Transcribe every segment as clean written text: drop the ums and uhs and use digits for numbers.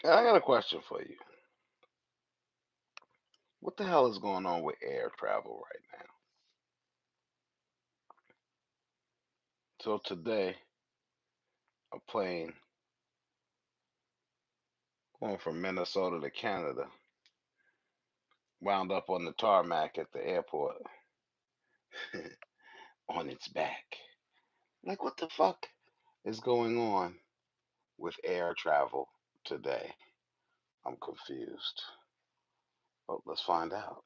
I got a question for you. What the hell is going on with air travel right now? So today, a plane going from Minnesota to Canada wound up on the tarmac at the airport on its back. Like, what the fuck is going on with air travel today? I'm confused. But let's find out.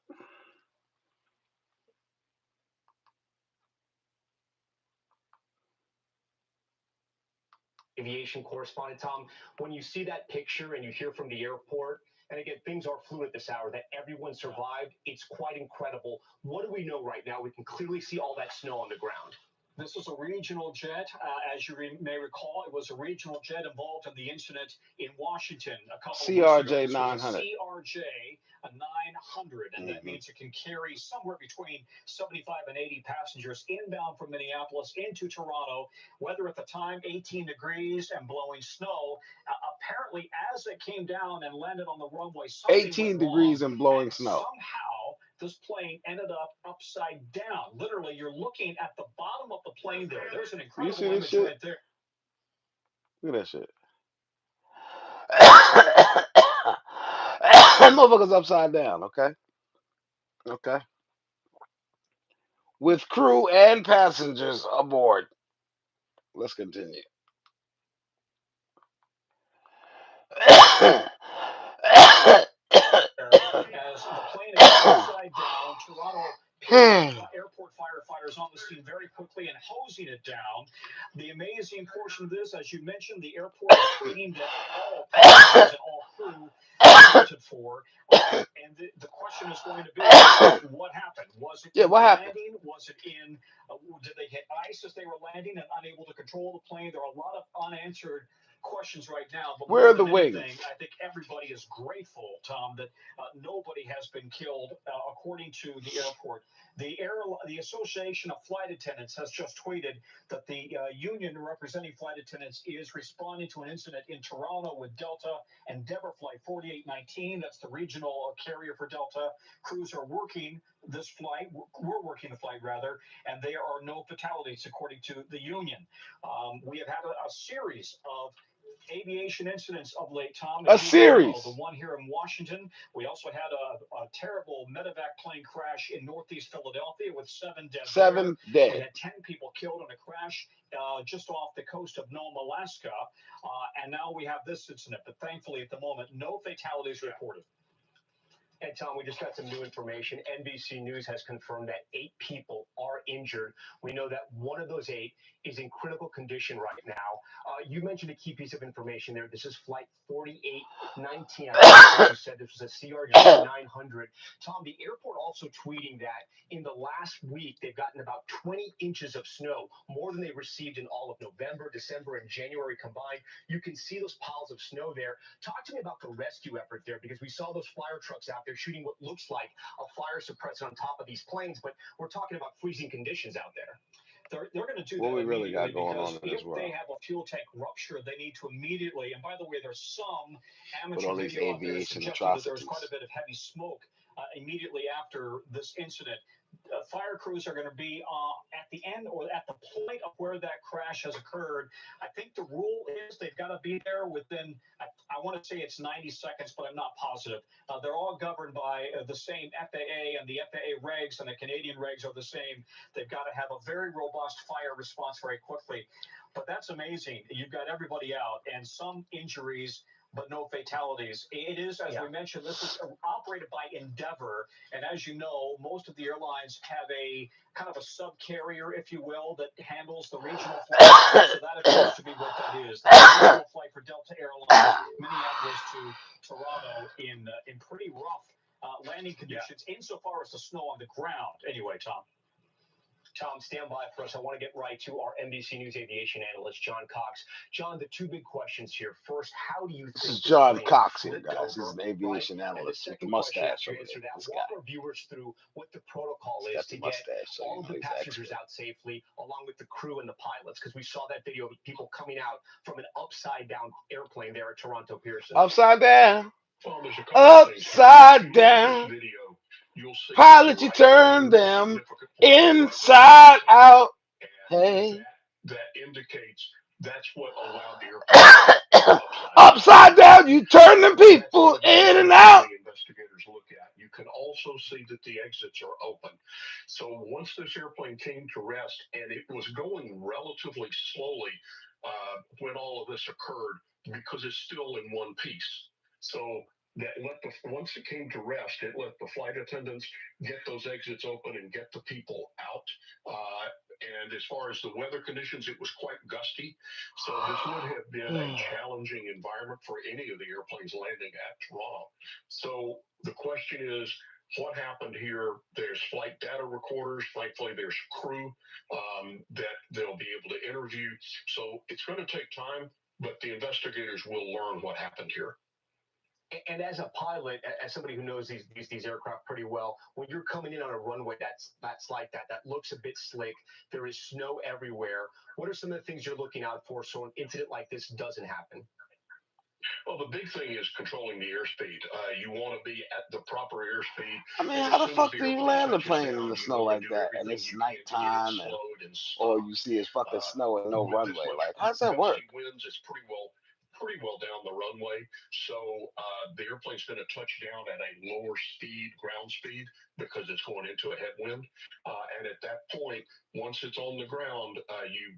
Aviation correspondent Tom, when you see that picture and you hear from the airport, and again, things are fluid at this hour, that everyone survived, it's quite incredible. What do we know right now? We can clearly see all that snow on the ground. This was a regional jet. As you may recall, it was a regional jet involved in the incident in Washington a couple of weeks ago. CRJ This was a 900. CRJ, a 900, and that Mm-hmm. means it can carry somewhere between 75 and 80 passengers inbound from Minneapolis into Toronto. Weather at the time, 18 degrees and blowing snow. Apparently, as it came down and landed on the runway, something 18 went wrong, degrees and blowing and snow. somehow this plane ended up upside down. Literally, you're looking at the bottom of the plane there. There's an You incredible see this image shit? right there. Look at that shit. That motherfucker's upside down, okay? Okay. With crew and passengers aboard. Let's continue. As the plane is upside down, Toronto airport firefighters on the scene very quickly and hosing it down. The amazing portion of this, as you mentioned, the airport is stating that all passengers and all crew accounted for. And the question is going to be, what happened? Was it Yeah, in what the happened? landing? Was it in? Did they hit ice as they were landing and unable to control the plane? There are a lot of unanswered questions right now, but Where more are the than wings? anything, I think everybody is grateful, Tom, that nobody has been killed, according to the airport. The Association of Flight Attendants has just tweeted that the union representing flight attendants is responding to an incident in Toronto with Delta and Endeavour Flight 4819. That's the regional carrier for Delta. Crews are working this flight. We're working the flight rather, and there are no fatalities according to the union. We have had a series of aviation incidents of late, Tom, A as you well know. The series. one here in Washington. We also had a terrible medevac plane crash in Northeast Philadelphia with 7 dead there. 7 We dead. had 10 people killed in a crash just off the coast of Nome, Alaska. And now we have this incident. But thankfully, at the moment, no fatalities reported. And Tom, we just got some new information. NBC News has confirmed that 8 people are injured. We know that one of those 8 is in critical condition right now. You mentioned a key piece of information there. This is flight 4819. I think that's what you said. This was a CRJ 900. Tom, the airport also tweeting that in the last week, they've gotten about 20 inches of snow, more than they received in all of November, December, and January combined. You can see those piles of snow there. Talk to me about the rescue effort there, because we saw those fire trucks out there shooting what looks like a fire suppressor on top of these planes, but we're talking about freezing conditions out there. They're going to do What that we really immediately got going because on in if this they world have a fuel tank rupture, they need to immediately. And by the way, there's some with amateur all these video out there aviation suggesting that there's quite a atrocities? bit of heavy smoke immediately after this incident. Fire crews are going to be at the end or at the point of where that crash has occurred. I think the rule is they've got to be there within, I want to say it's 90 seconds, but I'm not positive. They're all governed by the same FAA, and the FAA regs and the Canadian regs are the same. They've got to have a very robust fire response very quickly. But that's amazing. You've got everybody out and some injuries, but no fatalities. It is, as we mentioned, this is operated by Endeavor. And as you know, most of the airlines have a kind of a sub carrier, if you will, that handles the regional flights. So that appears to be what that is. That's a regional flight for Delta Airlines, Minneapolis to Toronto in pretty rough landing conditions, insofar as the snow on the ground. Anyway, Tom. Tom, stand by for us. I want to get right to our NBC News aviation analyst, John Cox. John, the two big questions here. First, how do you This think is John plane Cox here, flipped guys. He's over, an aviation right? And the analyst with the second question, mustache after you over answer there. that, This walk guy. our viewers through what the protocol He's is got to the get mustache, so all you of know the he's passengers expert. out safely, along with the crew and the pilots, because we saw that video of people coming out from an upside-down airplane there at Toronto Pearson. Upside down. Well, there's a couple of things here. Upside If you look at down. this video, you'll see Pilot, you right turn there, them significant flight inside out. and Hey. that indicates that's what allowed the airplane to go Upside down, you turn them people in and out. Investigators look at. You can also see that the exits are open. So once this airplane came to rest, and it was going relatively slowly when all of this occurred, because it's still in one piece. So that once it came to rest, it let the flight attendants get those exits open and get the people out. And as far as the weather conditions, it was quite gusty. So this would have been a challenging environment for any of the airplanes landing at Toronto. So the question is, what happened here? There's flight data recorders. Thankfully, there's crew that they'll be able to interview. So it's going to take time, but the investigators will learn what happened here. And as a pilot, as somebody who knows these aircraft pretty well, when you're coming in on a runway that's like that looks a bit slick, there is snow everywhere. What are some of the things you're looking out for so an incident like this doesn't happen? Well, the big thing is controlling the airspeed. You want to be at the proper airspeed. I mean, how the fuck do you land a plane in the snow like that? And it's nighttime, or you see it's fucking snow and no runway. Like, how does that work? Winds, it's pretty well down the runway. So the airplane's going to touch down at a lower speed, ground speed, because it's going into a headwind. And at that point, once it's on the ground,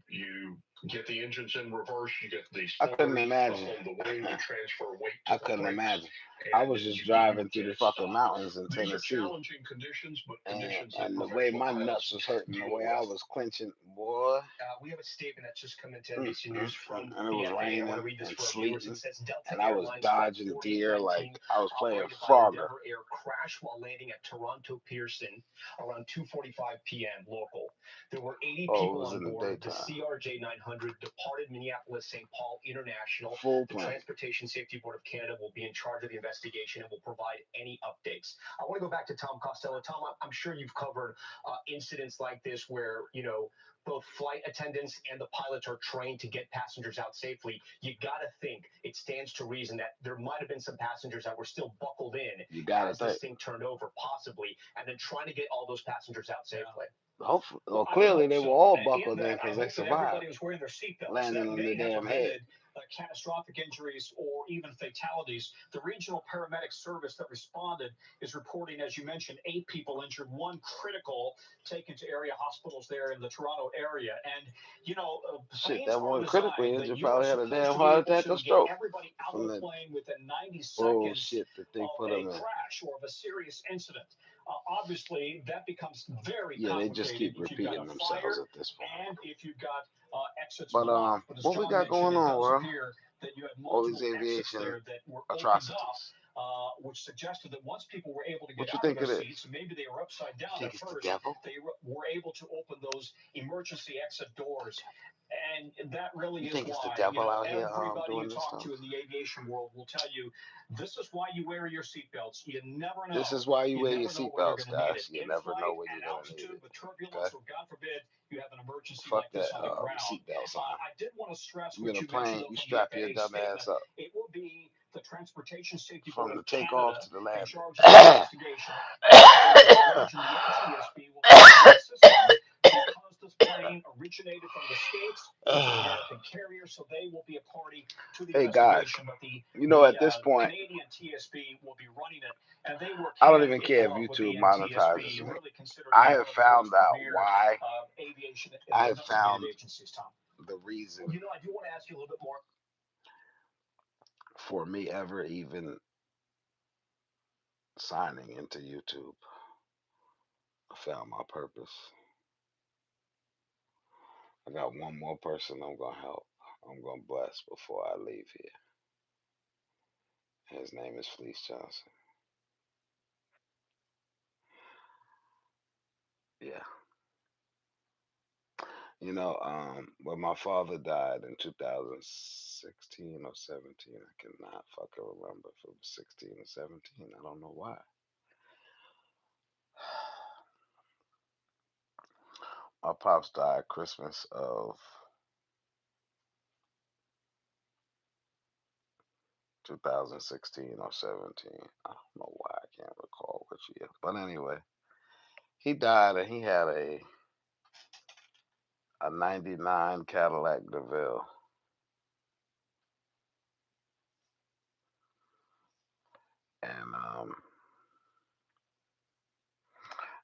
you get the engines in reverse. You get the I couldn't imagine. on the wing to transfer weight. I couldn't imagine. I was just driving through the fucking mountains in These are Tennessee, challenging conditions, but conditions and the way my nuts was hurting, the way I was clenching, boy. We have a statement that's just come into NBC News from and it was BFA. raining I want to read this and for our viewers. sleeting, It says Delta and I was Airlines dodging Flight deer like 4819, I was playing operated by Frogger. Endeavour Air crashed while landing at Toronto Pearson around 2:45 p.m. local. There were 80 people on board. The CRJ 900 departed Minneapolis St. Paul International. Full the plane. Transportation Safety Board of Canada will be in charge of the investigation and will provide any updates. I want to go back to Tom Costello. Tom, I'm sure you've covered incidents like this where, both flight attendants and the pilots are trained to get passengers out safely. You got to think it stands to reason that there might have been some passengers that were still buckled in as this thing turned over, possibly, and then trying to get all those passengers out safely. Hopefully, well, clearly they were all buckled in because they survived. Everybody was wearing their seatbelts. Landing on their damn head. Catastrophic injuries or even fatalities. The regional paramedic service that responded is reporting, as you mentioned, 8 people injured, 1 critical, taken to area hospitals there in the Toronto area. And, shit, that one critically injured probably had a damn heart attack or stroke. Everybody out of the plane within 90 seconds bullshit that they put them in. Crash or of a serious incident. Obviously, that becomes very complicated. They just keep repeating themselves at this point. And if you've got exits but what we got going on, bro? All these aviation atrocities. Which suggested that once people were able to get out of their seats, maybe they were upside down at first, they were able to open those emergency exit doors. And that really is it's why the devil out here everybody doing you this talk stuff? to in the aviation world will tell you this is why you wear your seatbelts. You never know. This is why you wear your seatbelts, guys. You never know when you're going to need it. With turbulence, or God forbid, you have an emergency Fuck like this on the ground. Seatbelt sign. I did want to stress you're in a plane, you strap your dumb ass up. It will be the Transportation Safety from Board the takeoff to the landing. Because this plane originated from the States, it's an American carrier, so they will be a party to the investigation. Guys, at this point, Canadian TSB will be running it, and they work. I don't even care if YouTube monetizes me. I have found out why. I have found the reason. I do want to ask you a little bit more. For me ever even signing into YouTube, I found my purpose. I got one more person I'm going to help. I'm going to bless before I leave here. His name is Fleece Johnson. Yeah. When my father died in 2016 or 17, I cannot fucking remember if it was 16 or 17. I don't know why. My pops died Christmas of 2016 or 17. I don't know why I can't recall which year. But anyway, he died and he had a 99 Cadillac DeVille. And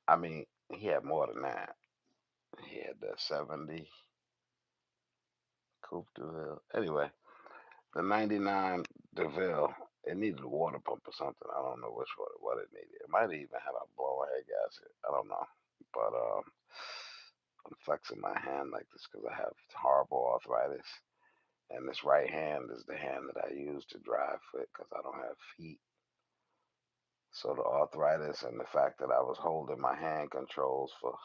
I mean, he had more than that. He had the 70 Coupe DeVille. Anyway, the 99 DeVille, it needed a water pump or something. I don't know what it needed. It might even have a blower head gasket. I don't know. But I'm flexing my hand like this because I have horrible arthritis. And this right hand is the hand that I use to drive with because I don't have feet. So the arthritis and the fact that I was holding my hand controls for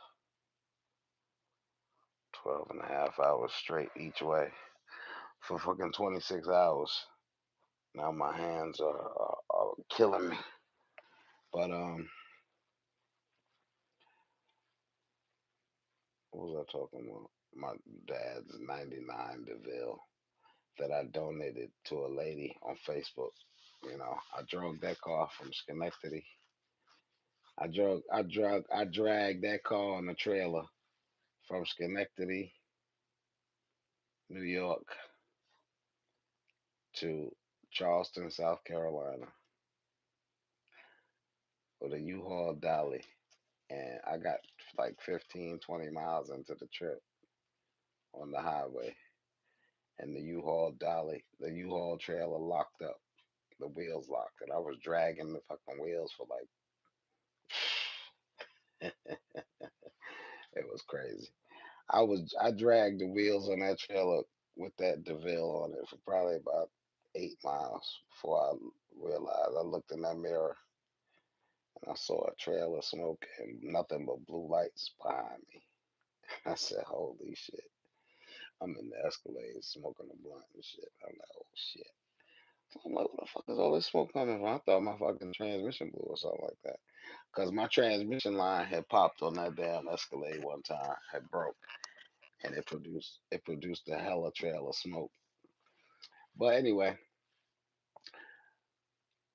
12 and a half hours straight each way for fucking 26 hours. Now my hands are killing me. But what was I talking about? My dad's 99 DeVille that I donated to a lady on Facebook. I drove that car from Schenectady. I dragged that car on a trailer from Schenectady, New York to Charleston, South Carolina with a U-Haul dolly. And I got like 15, 20 miles into the trip on the highway. And the U-Haul trailer locked up, the wheels locked. And I was dragging the fucking wheels for like, it was crazy. I dragged the wheels on that trailer with that DeVille on it for probably about 8 miles before I realized. I looked in that mirror and I saw a trail of smoke and nothing but blue lights behind me. I said, "Holy shit!" I'm in the Escalade smoking a blunt and shit. I'm like, "Oh shit!" So I'm like, "What the fuck is all this smoke coming from?" I thought my fucking transmission blew or something like that. Cause my transmission line had popped on that damn Escalade one time, had broke, and it produced a hella trail of smoke. But anyway,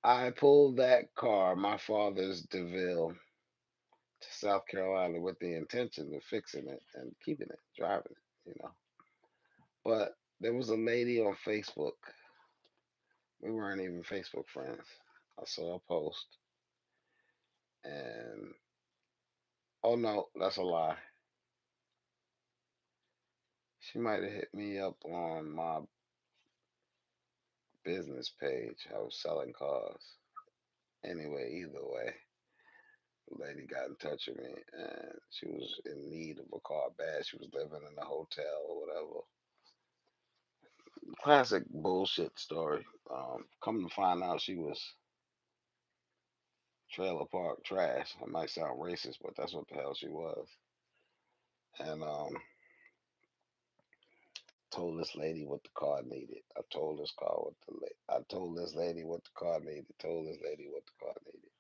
I pulled that car, my father's DeVille, to South Carolina with the intention of fixing it and keeping it, driving it. But there was a lady on Facebook. We weren't even Facebook friends. I saw a post, and oh no, that's a lie. She might have hit me up on my business page. I was selling cars. Anyway, either way, the lady got in touch with me, and she was in need of a car bad. She was living in a hotel or whatever. Classic bullshit story. Come to find out, she was trailer park trash. It might sound racist, but that's what the hell she was. And told this lady what the car needed. I told this lady what the car needed. Told this lady what the car needed.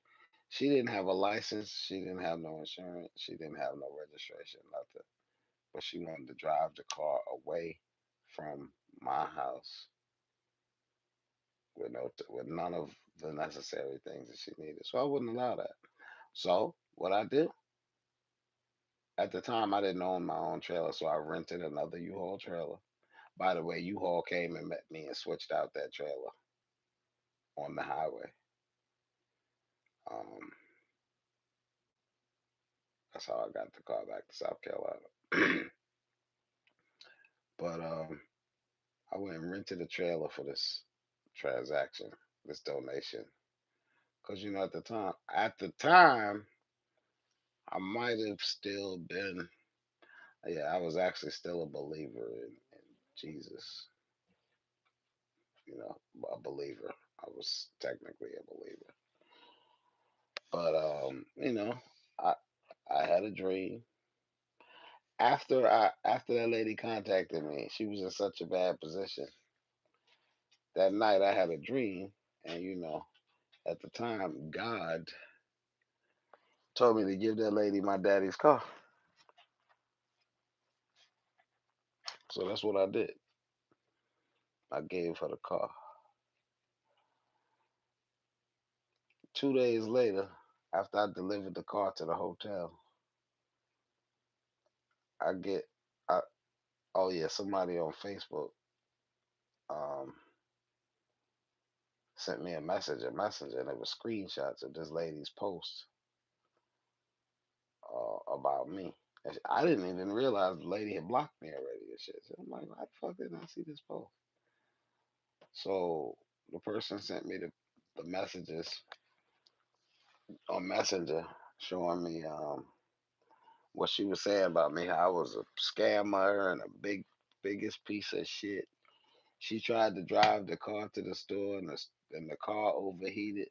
She didn't have a license. She didn't have no insurance. She didn't have no registration, nothing. But she wanted to drive the car away from my house with with none of the necessary things that she needed. So I wouldn't allow that. So what I did at the time, I didn't own my own trailer, so I rented another U-Haul trailer. By the way, U-Haul came and met me and switched out that trailer on the highway. Um, that's how I got the car back to South Carolina. But I went and rented a trailer for this transaction, this donation, because at the time, I might have still been, yeah, I was actually still a believer in Jesus, a believer. I was technically a believer, but I I had a dream, After that lady contacted me, she was in such a bad position. That night I had a dream, and at the time God told me to give that lady my daddy's car. So that's what I did. I gave her the car. 2 days later, after I delivered the car to the hotel, I get I, oh yeah, somebody on Facebook um sent me a messenger, and it was screenshots of this lady's post about me. And I didn't even realize the lady had blocked me already and shit. So I'm like, why the fuck didn't I see this post? So the person sent me the messages on Messenger showing me what she was saying about me, how I was a scammer and a biggest piece of shit. She tried to drive the car to the store, and the car overheated.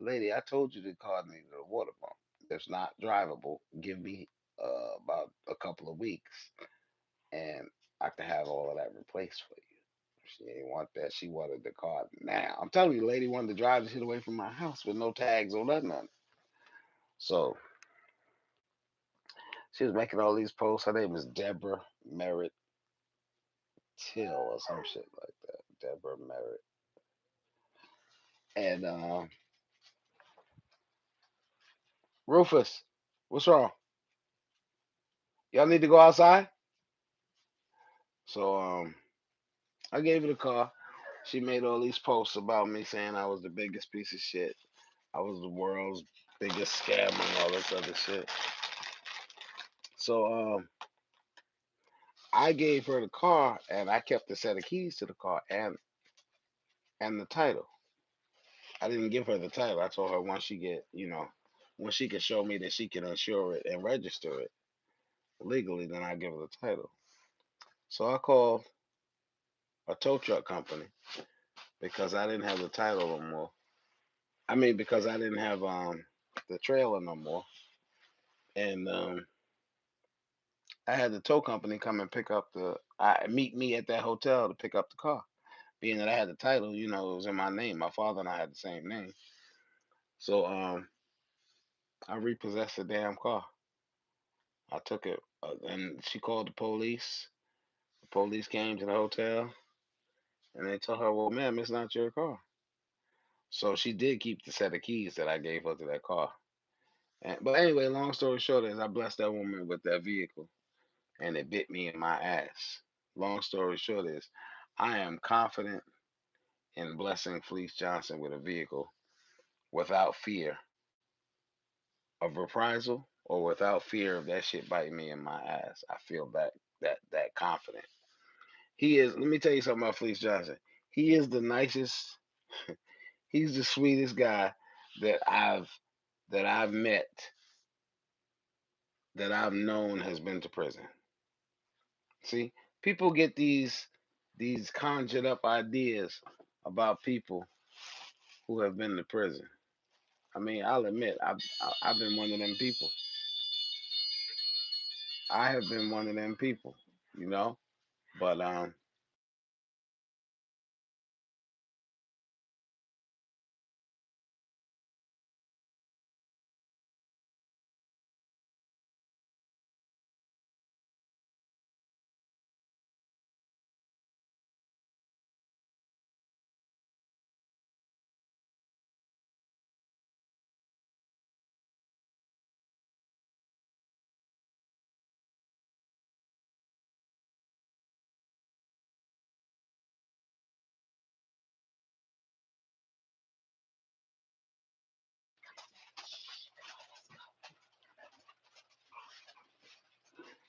Lady, I told you the car needed a water pump. It's not drivable. Give me about a couple of weeks, and I can have all of that replaced for you. She didn't want that. She wanted the car now. I'm telling you, the lady wanted to drive the shit away from my house with no tags or nothing on it. So she was making all these posts. Her name is Deborah Merritt Till or some shit like that. Deborah Merritt. And Rufus, what's wrong? Y'all need to go outside? So I gave her the car. She made all these posts about me saying I was the biggest piece of shit. I was the world's biggest scammer and all this other shit. So I gave her the car, and I kept a set of keys to the car and the title. I didn't give her the title. I told her once she can show me that she can insure it and register it legally, then I give her the title. So I called a tow truck company because I didn't have the title no more. I mean, because I didn't have the trailer no more, and I had the tow company come and meet me at that hotel to pick up the car. Being that I had the title, it was in my name. My father and I had the same name, so I repossessed the damn car. I took it, and she called the police. The police came to the hotel, and they told her, "Well, ma'am, it's not your car." So she did keep the set of keys that I gave her to that car. But anyway, long story short is I blessed that woman with that vehicle, and it bit me in my ass. Long story short is I am confident in blessing Fleece Johnson with a vehicle without fear of reprisal or without fear of that shit biting me in my ass. I feel that confident. He is. Let me tell you something about Fleece Johnson. He is the nicest. He's the sweetest guy that I've met, that I've known has been to prison. See, people get these conjured up ideas about people who have been to prison. I mean, I'll admit, I've been one of them people. I have been one of them people, you know. But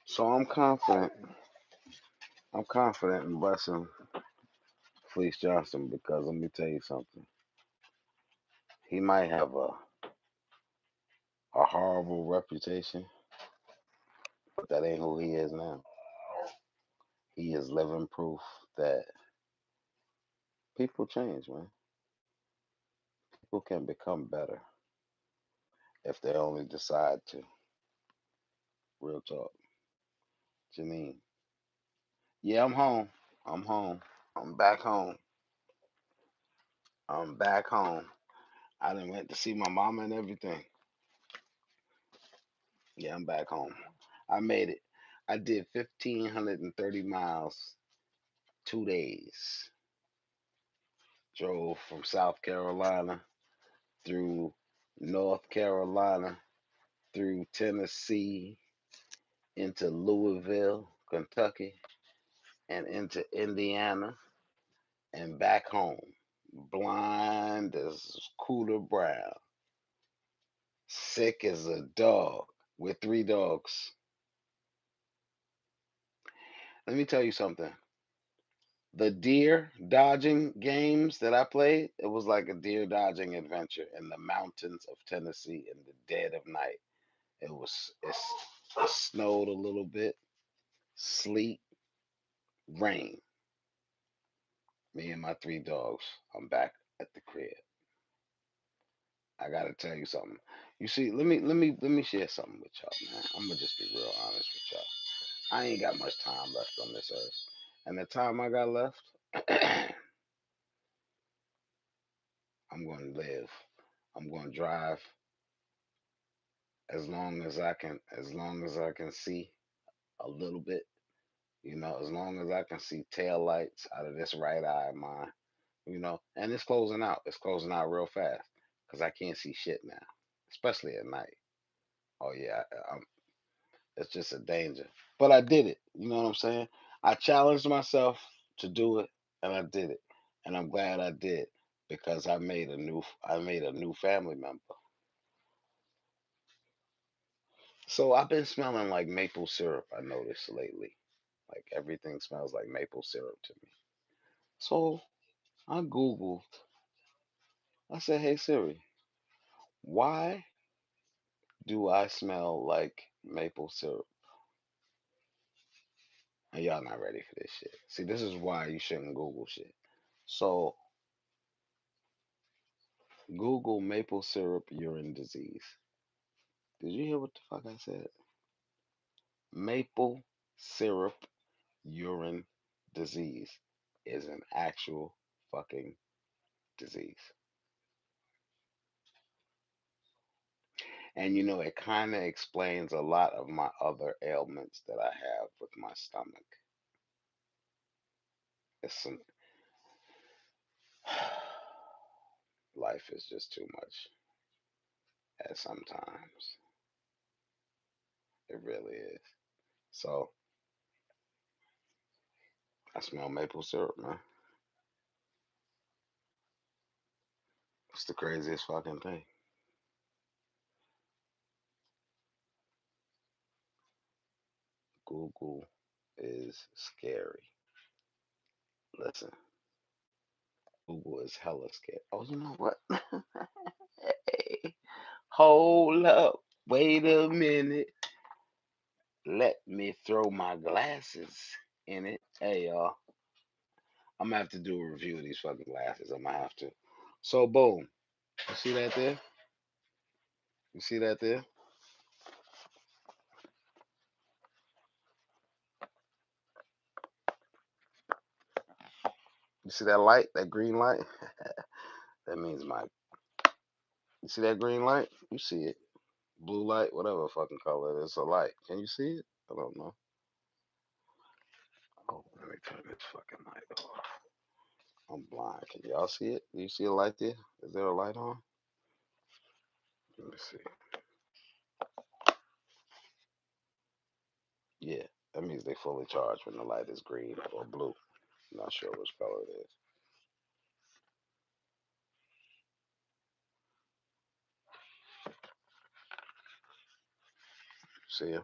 so I'm confident. I'm confident in blessing Fleece Johnson because let me tell you something. He might have a horrible reputation, but that ain't who he is now. He is living proof that people change, man. People can become better if they only decide to. Real talk. Janine. Yeah, I'm home. I'm home. I'm back home. I'm back home. I done went to see my mama and everything. Yeah, I'm back home. I made it. I did 1,530 miles 2 days. Drove from South Carolina through North Carolina, through Tennessee, into Louisville, Kentucky, and into Indiana, and back home. Blind as Cooler Brown, sick as a dog, with 3 dogs. Let me tell you something. The deer dodging games that I played, it was like a deer dodging adventure in the mountains of Tennessee in the dead of night. It snowed a little bit, sleet, rain. Me and my 3 dogs. I'm back at the crib. I gotta tell you something. You see, let me share something with y'all, man. I'm gonna just be real honest with y'all. I ain't got much time left on this earth, and the time I got left, I'm gonna live. I'm gonna drive as long as I can see a little bit. As long as I can see tail lights out of this right eye of mine. And it's closing out. It's closing out real fast because I can't see shit now, especially at night. Oh yeah, it's just a danger. But I did it. You know what I'm saying? I challenged myself to do it, and I did it, and I'm glad I did because I made a new family member. So I've been smelling like maple syrup. I noticed lately, like everything smells like maple syrup to me. So I googled. I said, "Hey Siri, why do I smell like maple syrup?" And y'all not ready for this shit. See, this is why you shouldn't Google shit. So Google maple syrup urine disease. Did you hear what the fuck I said? Maple syrup urine disease is an actual fucking disease. And it kind of explains a lot of my other ailments that I have with my stomach. It's some life is just too much at sometimes. It really is. So I smell maple syrup, man. It's the craziest fucking thing. Google is scary. Listen, Google is hella scary. Oh, you know what? Hey, hold up. Wait a minute. Let me throw my glasses in it. Hey, y'all. I'm gonna have to do a review of these fucking glasses. I'm gonna have to. So, boom. You see that there? You see that there? You see that light? That green light? That means my. You see that green light? You see it. Blue light, whatever fucking color it is, a light. Can you see it? I don't know. Oh, let me turn this fucking light off. I'm blind. Can y'all see it? Do you see a light there? Is there a light on? Let me see. Yeah, that means they fully charged when the light is green or blue. I'm not sure which color it is. See them?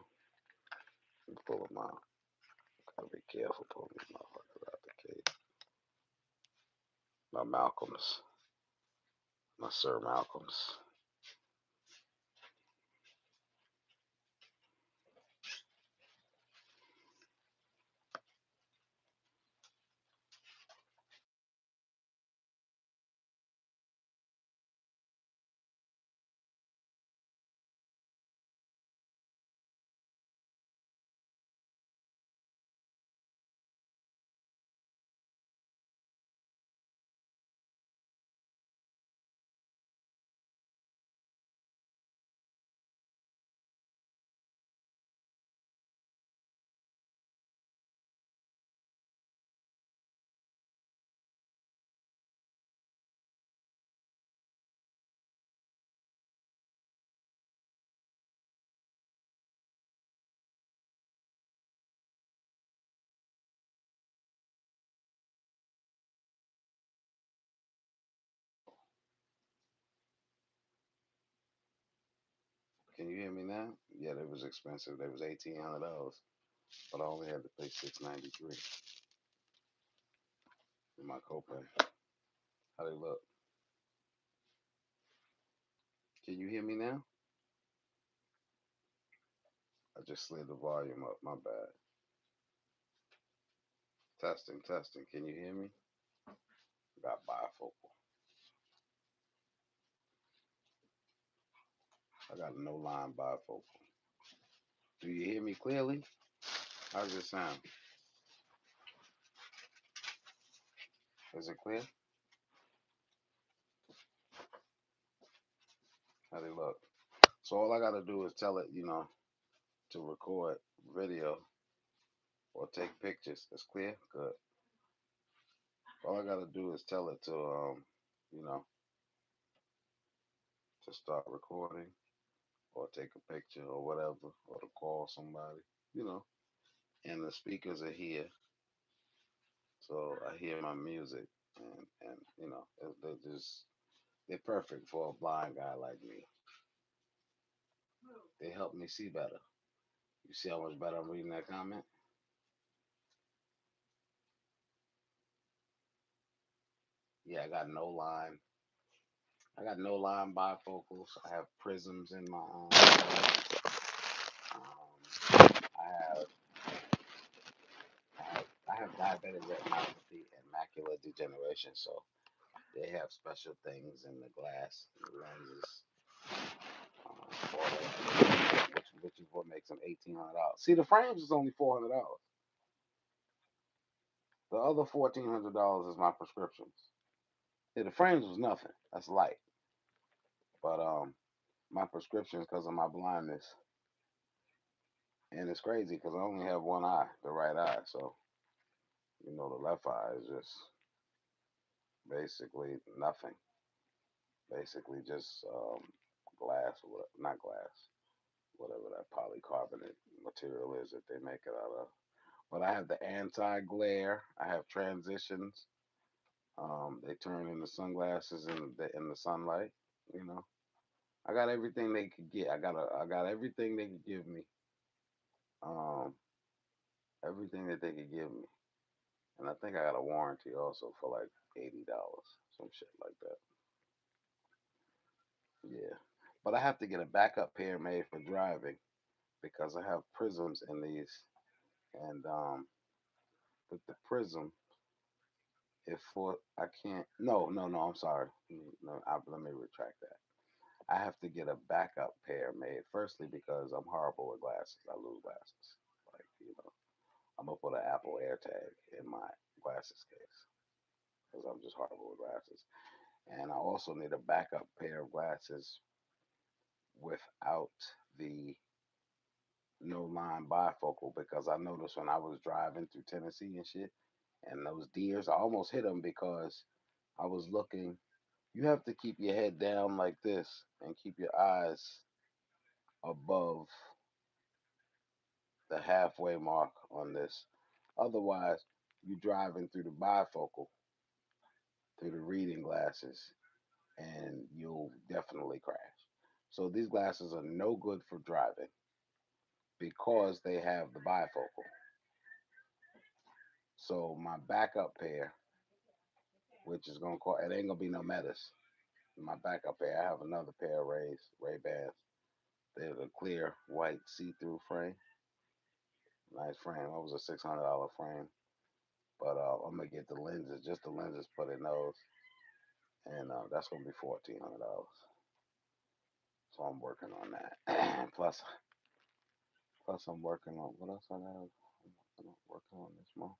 Pull them out. Gotta be careful pulling these motherfuckers out the case. My Malcolms. My Sir Malcolms. hear me now? Yeah, they was expensive. They was $1,800, but I only had to pay $693 in my copay. How they look? Can you hear me now? I just slid the volume up. My bad. Testing, testing. Can you hear me? Got bifocal. I got no line bifocal. Do you hear me clearly? How does it sound? Is it clear? How they look? So all I gotta do is tell it, to record video or take pictures. It's clear? Good. All I gotta do is tell it to you know, to start recording or take a picture or whatever, or to call somebody, you know. And the speakers are here, so I hear my music, and they're perfect for a blind guy like me. They help me see better. You see how much better I'm reading that comment? Yeah, I got no line. I got no line bifocals. I have prisms in my I have I have diabetic retinopathy and macular degeneration, so they have special things in the glass, the lenses, all that, which is what makes them $1,800. See, the frames is only $400. The other $1,400 is my prescriptions. Yeah, the frames was nothing. That's light, but my prescriptions because of my blindness, and it's crazy because I only have one eye, the right eye, so the left eye is just basically nothing. Basically just glass, or not glass, whatever that polycarbonate material is that they make it out of. But I have the anti-glare. I have transitions. They turn into sunglasses in the sunlight. You know, I got everything they could get. I got everything they could give me. Um, everything that they could give me, and I think I got a warranty also for like $80, some shit like that. Yeah, but I have to get a backup pair made for driving because I have prisms in these, and with the prism, if for I can't. No, no, no. I'm sorry. No, let me retract that. I have to get a backup pair made. Firstly, because I'm horrible with glasses. I lose glasses. Like I'm gonna put an Apple AirTag in my glasses case because I'm just horrible with glasses. And I also need a backup pair of glasses without the no line bifocal because I noticed when I was driving through Tennessee and shit, and those deers, I almost hit them because I was looking. You have to keep your head down like this and keep your eyes above the halfway mark on this. Otherwise, you're driving through the bifocal, through the reading glasses, and you'll definitely crash. So these glasses are no good for driving because they have the bifocal. So my backup pair, which is gonna call it ain't gonna be no Metas. My backup pair, I have another pair of Ray Bans. They're the clear white see-through frame. Nice frame. That was a $600 frame. But I'm gonna get the lenses, just the lenses for the nose, and that's gonna be $1,400. So I'm working on that. plus I'm working on what else I have. I'm working on this month.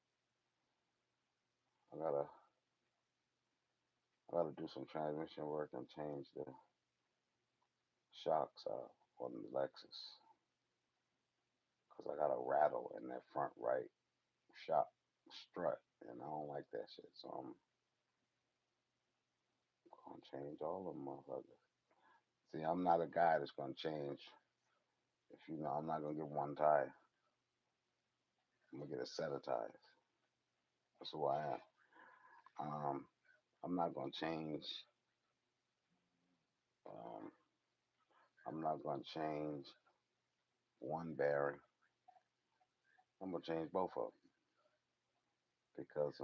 I gotta I gotta do some transmission work and change the shocks out on the Lexus because I got a rattle in that front right shock strut, and I don't like that shit. So I'm gonna change all of them motherfuckers. See, I'm not a guy that's gonna change. If I'm not gonna get one tire. I'm gonna get a set of tires. That's who I am. I'm not gonna change um, I'm not going to change one bearing. I'm going to change both of them because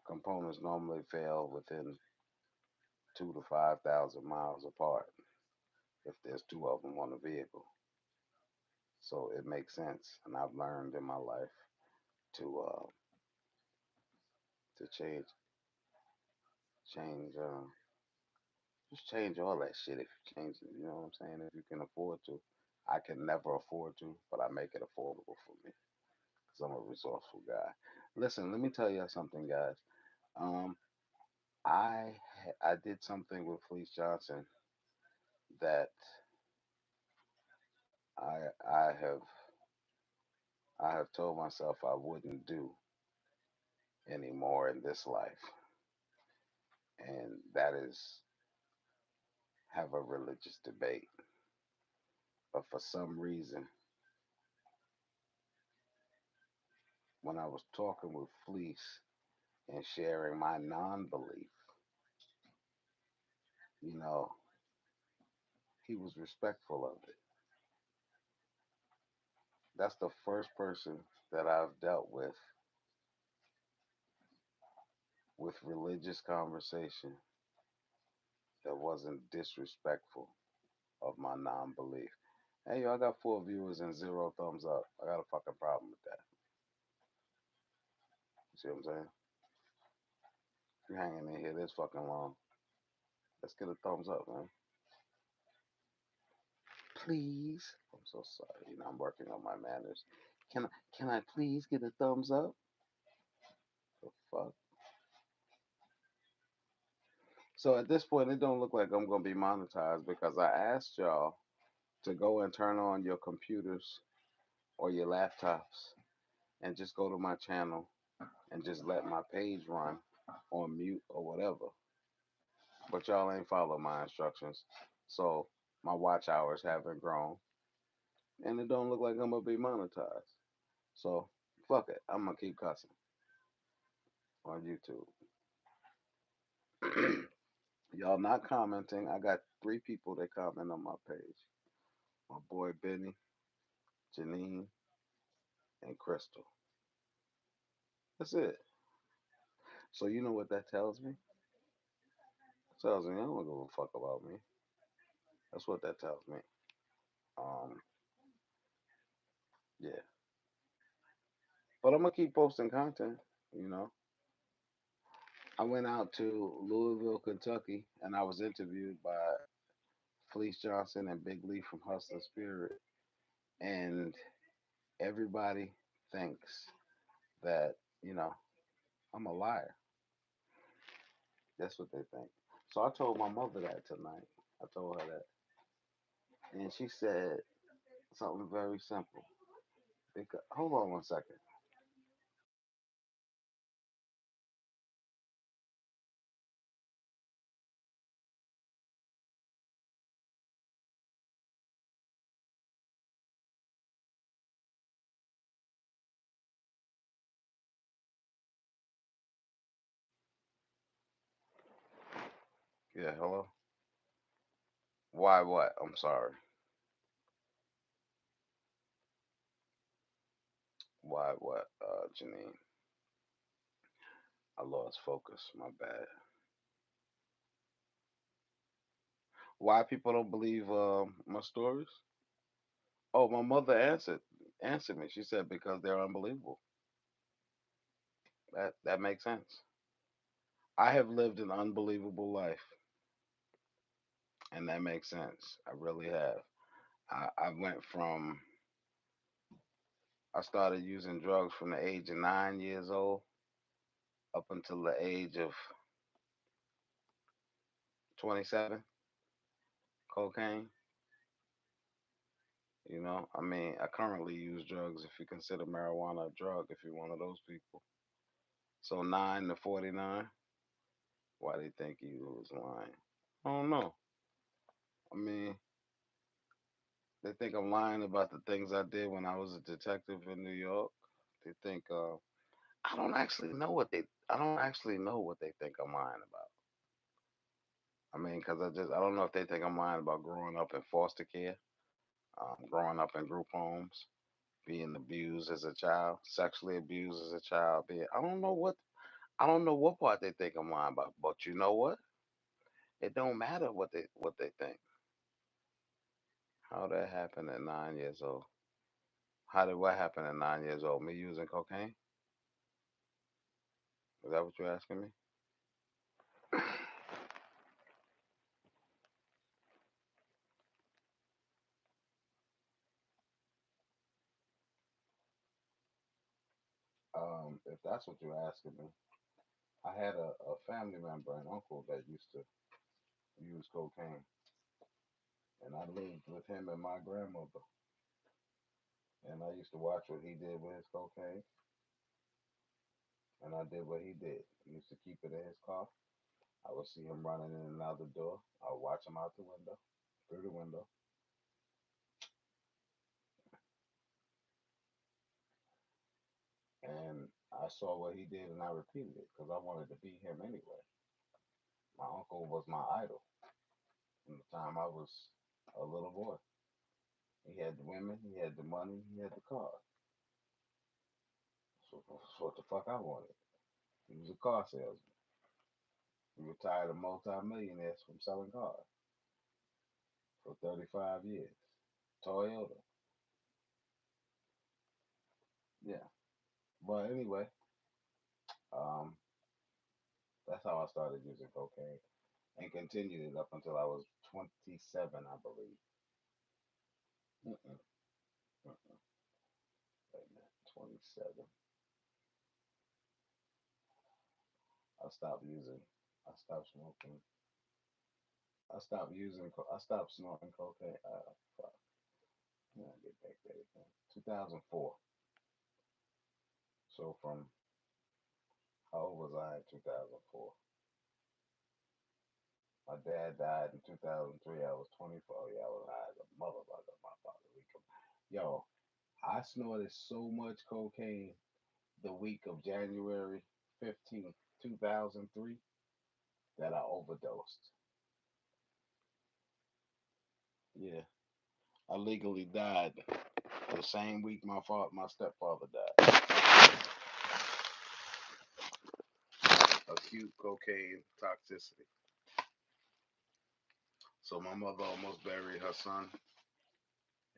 components normally fail within 2 to 5,000 miles apart if there's two of them on a vehicle. So it makes sense, and I've learned in my life to to change just change all that shit if you change it. You know what I'm saying? If you can afford to. I can never afford to, but I make it affordable for me because I'm a resourceful guy. Listen, let me tell you something, guys. Um, I did something with Felice Johnson that I I have I have told myself I wouldn't do anymore in this life, and that is have a religious debate. But for some reason, when I was talking with Fleece and sharing my non-belief, you know, he was respectful of it. That's the first person that I've dealt with religious conversation that wasn't disrespectful of my non-belief. Hey, yo, I got 4 viewers and 0 thumbs up. I got a fucking problem with that. You see what I'm saying? If you're hanging in here this fucking long, let's get a thumbs up, man. Please. I'm so sorry. You know, I'm working on my manners. Can I, can I please get a thumbs up? The fuck? So at this point, it don't look like I'm gonna be monetized because I asked y'all to go and turn on your computers or your laptops and just go to my channel and just let my page run on mute or whatever. But y'all ain't follow my instructions. So my watch hours haven't grown and it don't look like I'm gonna be monetized. So fuck it. I'm gonna keep cussing on YouTube. Y'all not commenting. I got 3 people that comment on my page. My boy Benny, Janine, and Crystal. That's it. So you know what that tells me? It tells me I don't give a fuck about me. That's what that tells me. Um, yeah. But I'm gonna keep posting content. You know, I went out to Louisville, Kentucky, and I was interviewed by Felice Johnson and Big Lee from Hustler Spirit, and everybody thinks that I'm a liar. That's what they think. So I told my mother that tonight. I told her that, and she said something very simple. Because, hold on one second. Yeah, hello. Why? What? I'm sorry. Why? What? Janine, I lost focus. My bad. Why people don't believe my stories? Oh, my mother answered me. She said because they're unbelievable. That makes sense. I have lived an unbelievable life, and that makes sense. I really have. I went from I started using drugs from the age of 9 years old up until the age of 27. Cocaine. I mean, I currently use drugs if you consider marijuana a drug. If you're one of those people. So 9 to 49. Why do you think he was lying? I don't know. I mean, they think I'm lying about the things I did when I was a detective in New York. They think I don't actually know what they think I'm lying about. I mean, because I don't know if they think I'm lying about growing up in foster care, growing up in group homes, being abused as a child, sexually abused as a child. I don't know what part they think I'm lying about. But you know what? It don't matter what they think. How that happened at 9 years old? How did what happen at 9 years old? Me using cocaine? Is that what you're asking me? If that's what you're asking me, I had a family member, an uncle that used to use cocaine, and I lived with him and my grandmother, and I used to watch what he did with his cocaine, and I did what he did. He used to keep it in his car. I would see him running in and out the door. I would watch him out the window, through the window, and I saw what he did, and I repeated it because I wanted to be him anyway. My uncle was my idol from the time I was a little boy. He had the women, he had the money, he had the cars. So what the fuck I wanted. He was a car salesman. He retired a multi-millionaires from selling cars for 35 years. Toyota. Yeah. But anyway, um, that's how I started using cocaine and continued it up until I was 27, I believe. Mm-mm, mm-mm. Wait a minute, 27. I stopped using. I stopped smoking. I stopped snorting cocaine. Fuck. Yeah, I get back there again. 2004. So from how old was I in 2004? My dad died in 2003. I was 24. Yeah, I was high as a motherfucker. My father Rico. Yo, I snorted so much cocaine the week of January 15th, 2003, that I overdosed. Yeah, I legally died the same week my stepfather died. Acute cocaine toxicity. So my mother almost buried her son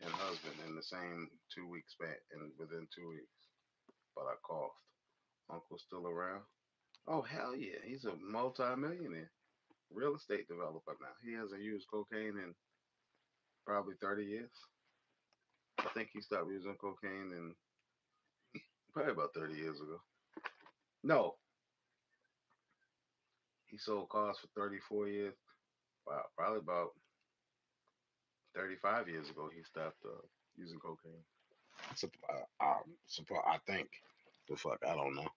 and husband in the same 2 week span, and within 2 weeks. But I coughed. Uncle's still around? Oh hell yeah, he's a multi-millionaire real estate developer now. He hasn't used cocaine in probably 30 years. I think he stopped using cocaine in probably about 30 years ago. No, he sold cars for 34 years. Wow, probably about 35 years ago he stopped using cocaine. I think. The fuck, I don't know.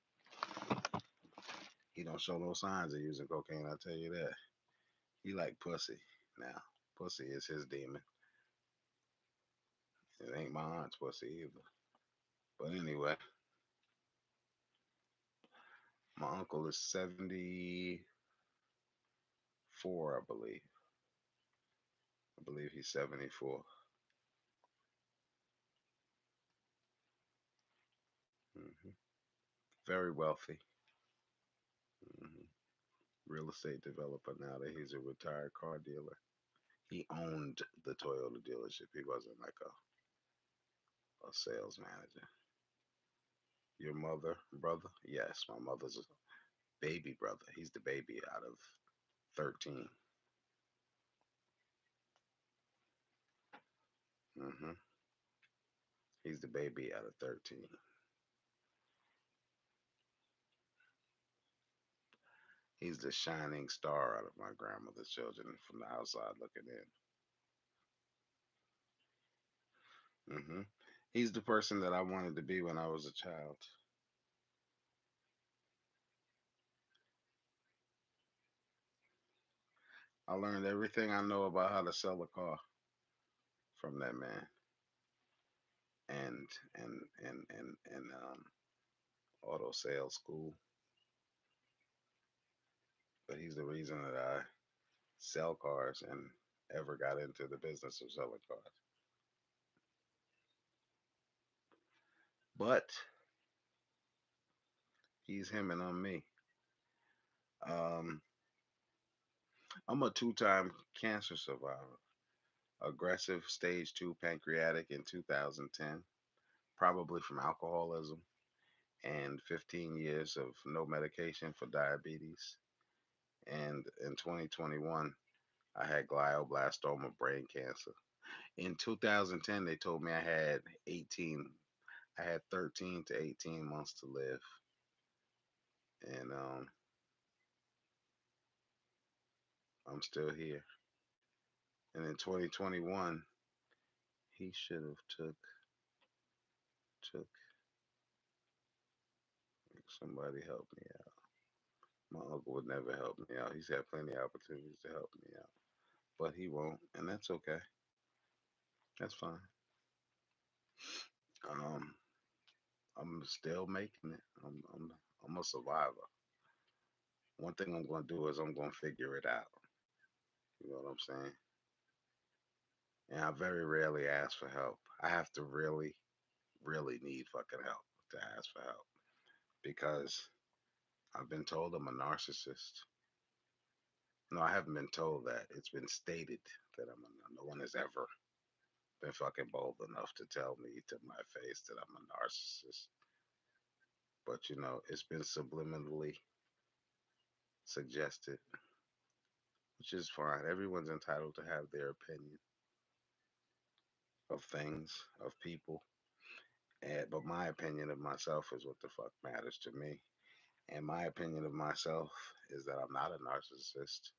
He don't show no signs of using cocaine. I tell you that. He like pussy now. Pussy is his demon. It ain't my aunt's pussy either. But anyway, my uncle is 74, I believe. I believe he's 74. Hmm. Very wealthy. Hmm. Real estate developer now that he's a retired car dealer. He owned the Toyota dealership. He wasn't like a sales manager. Your mother, brother? Yes, my mother's a baby brother. He's the baby out of 13. Hmm. He's the baby out of 13. He's the shining star out of my grandmother's children from the outside looking in. He's the person that I wanted to be when I was a child. I learned everything I know about how to sell a car from that man, and auto sales school. But he's the reason that I sell cars and ever got into the business of selling cars. But he's him and I'm me. Um, I'm a two-time cancer survivor. Aggressive stage 2 pancreatic in 2010, probably from alcoholism, and 15 years of no medication for diabetes. And in 2021, I had glioblastoma brain cancer. In 2010, they told me I had 13 to 18 months to live. And I'm still here. And in 2021, he should have took somebody help me out. My uncle would never help me out. He's had plenty of opportunities to help me out, but he won't, and that's okay. That's fine. Um, I'm still making it. I'm a survivor. One thing I'm gonna do is I'm gonna figure it out. You know what I'm saying? And I very rarely ask for help. I have to really, really need fucking help to ask for help because I've been told I'm a narcissist. No, I haven't been told that. It's been stated that no one has ever been fucking bold enough to tell me to my face that I'm a narcissist. But it's been subliminally suggested, which is fine. Everyone's entitled to have their opinion of things, of people. But my opinion of myself is what the fuck matters to me. And my opinion of myself is that I'm not a narcissist.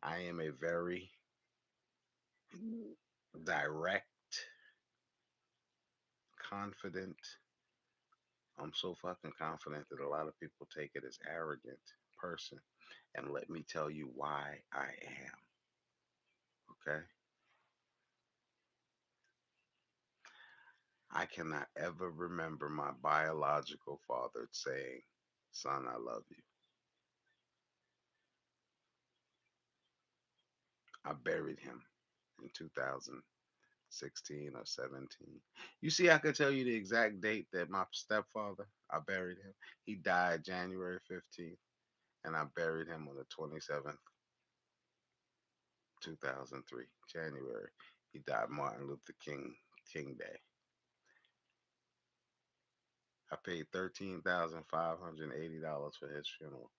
I am a very direct, confident. I'm so fucking confident that a lot of people take it as arrogant person. And let me tell you why I am. Okay? I cannot ever remember my biological father saying, "Son, I love you." I buried him in 2016 or 17. You see, I could tell you the exact date that my stepfather, I buried him. He died January 15th, and I buried him on the 27th, 2003, January. He died Martin Luther King Day. I paid $13,580 for his funeral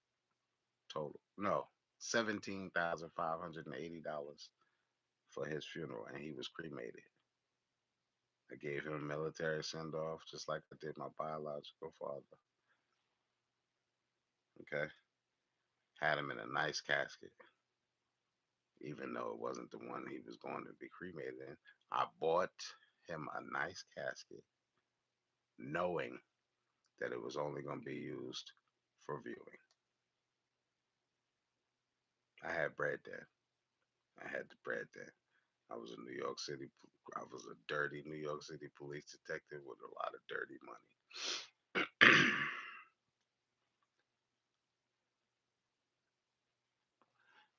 total. No, $17,580 for his funeral, and he was cremated. I gave him a military send off, just like I did my biological father. Okay, had him in a nice casket, even though it wasn't the one he was going to be cremated in. I bought him a nice casket, knowing that it was only going to be used for viewing. I had bread then. I had the bread then. I was a New York City. I was a dirty New York City police detective with a lot of dirty money.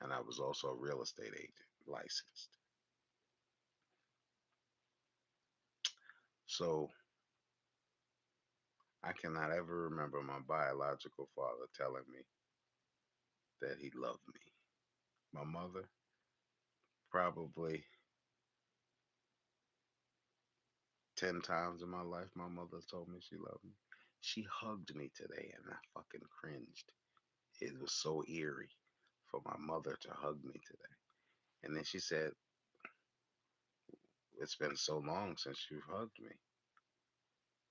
And I was also a real estate agent, licensed. So I cannot ever remember my biological father telling me that he loved me. My mother, probably 10 times in my life, my mother told me she loved me. She hugged me today and I fucking cringed. It was so eerie for my mother to hug me today. And then she said, "It's been so long since you've hugged me."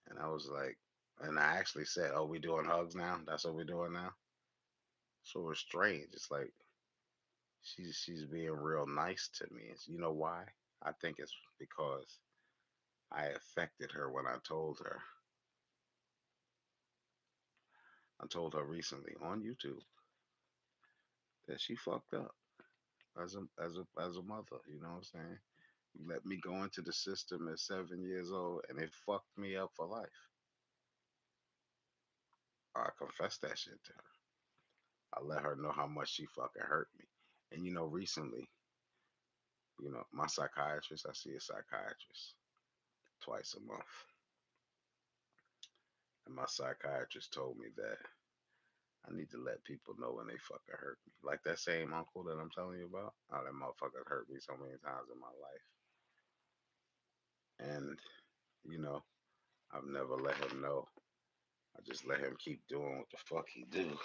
And I was like, and I actually said, "Oh, we doing hugs now? That's what we're doing now?" So it was strange. It's like she's being real nice to me. You know why? I think it's because I affected her when I told her. I told her recently on YouTube that she fucked up as a mother. You know what I'm saying? You let me go into the system at 7 years old, and it fucked me up for life. I confessed that shit to her. I let her know how much she fucking hurt me. And recently, my psychiatrist, I see a psychiatrist twice a month. And my psychiatrist told me that I need to let people know when they fucking hurt me. Like that same uncle that I'm telling you about. Oh, that motherfucker hurt me so many times in my life. And, you know, I've never let him know. I just let him keep doing what the fuck he do,